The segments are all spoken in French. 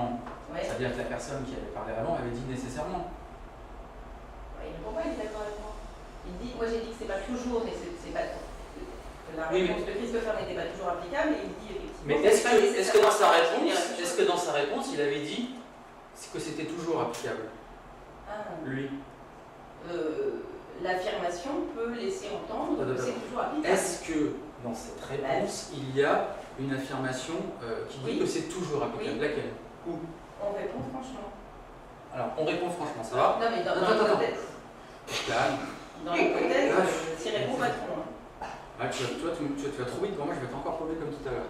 nécessairement. Ouais. Ça veut dire que la personne qui avait parlé avant avait dit nécessairement. Ouais, pourquoi il est d'accord avec moi? Il dit, moi j'ai dit que c'est pas toujours, mais c'est pas que la Oui, réponse de Christopher n'était pas toujours applicable, et il dit effectivement. Mais est-ce que dans sa réponse, il avait dit que c'était toujours applicable, lui? L'affirmation peut laisser entendre que c'est toujours applicable. Est-ce que dans cette réponse, il y a une affirmation qui dit que c'est toujours applicable? Laquelle? Où? On répond franchement. Alors, on répond franchement, ça va? Non, mais dans l'hypothèse. Calme. Dans l'hypothèse, s'il répond pas trop. Ah, tu vas trop vite pour moi, je vais t'encore prouver comme tout à l'heure.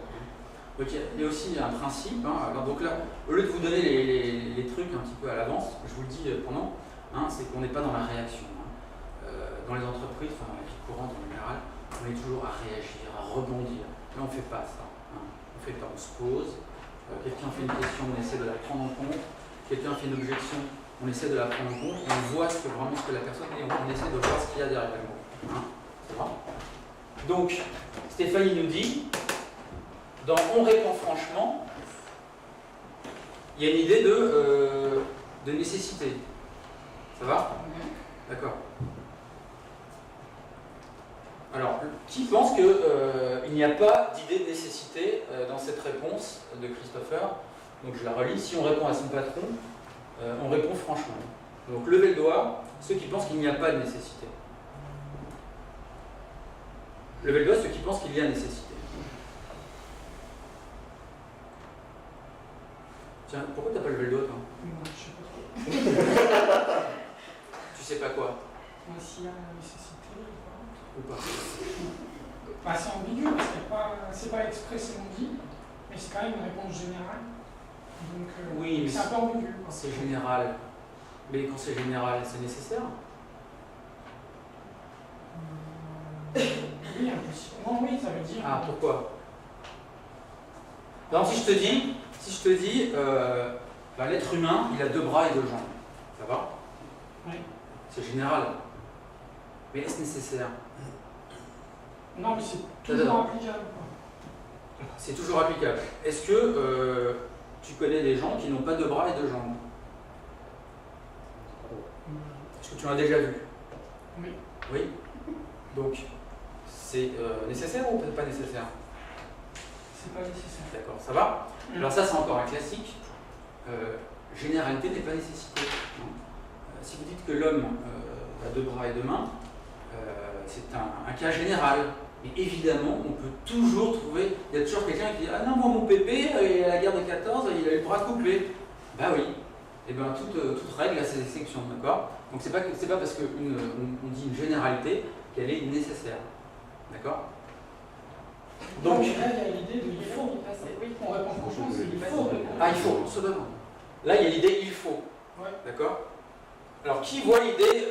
Donc il y a aussi un principe. Hein. Alors, donc là, au lieu de vous donner les trucs un petit peu à l'avance, je vous le dis pendant, hein, c'est qu'on n'est pas dans la réaction. Hein. Dans les entreprises, enfin dans la vie courante en général, on est toujours à réagir, à rebondir. Là, on ne fait pas ça. Hein. On fait pas, on se pose. Quelqu'un fait une question, on essaie de la prendre en compte. Quelqu'un fait une objection, on essaie de la prendre en compte. On voit vraiment ce que la personne dit, on essaie de voir ce qu'il y a derrière le mot. Hein. C'est bon. Donc, Stéphanie nous dit, dans on répond franchement, il y a une idée de nécessité. Ça va? D'accord. Alors, qui pense qu'il n'y a pas d'idée de nécessité dans cette réponse de Christopher? Donc je la relis. Si on répond à son patron, on répond franchement. Donc levez le doigt, ceux qui pensent qu'il n'y a pas de nécessité. Levez le doigt, ceux qui pensent qu'il y a nécessité. Tiens, pourquoi tu n'as pas levé le doigt, toi? Je sais pas trop. Tu sais pas quoi? S'il y a nécessité Ou pas? bah, c'est ambigu, parce que c'est pas expressément dit, mais c'est quand même une réponse générale. Donc, oui, mais c'est un peu ambigu. C'est général. Mais quand c'est général, c'est nécessaire? Oui, implicitement, oui, ça veut dire. Ah, pourquoi? Non, si je te dis, bah, l'être humain, il a 2 bras et 2 jambes. Ça va? Oui. C'est général. Mais est-ce nécessaire? Non, mais c'est toujours applicable. C'est toujours applicable. Est-ce que tu connais des gens qui n'ont pas 2 bras et 2 jambes? Est-ce que tu en as déjà vu? Oui. Oui. Donc, c'est nécessaire ou peut-être pas nécessaire? C'est pas nécessaire. D'accord, ça va? Alors ça, c'est encore un classique. Généralité n'est pas nécessité. Si vous dites que l'homme a 2 bras et 2 mains, c'est un cas général. Mais évidemment, on peut toujours trouver, il y a toujours quelqu'un qui dit « Ah non, moi mon pépé, à la guerre de 14, il a eu le bras coupé. » Bah oui. Et bien toute règle a ses exceptions, d'accord? Donc c'est pas parce qu'on dit une généralité qu'elle est nécessaire. D'accord? Donc là, il y a l'idée de il faut. Oui, on répond franchement, c'est il faut. Ah, il faut, absolument. Là, il y a l'idée il faut. Ouais. D'accord? Alors, qui voit l'idée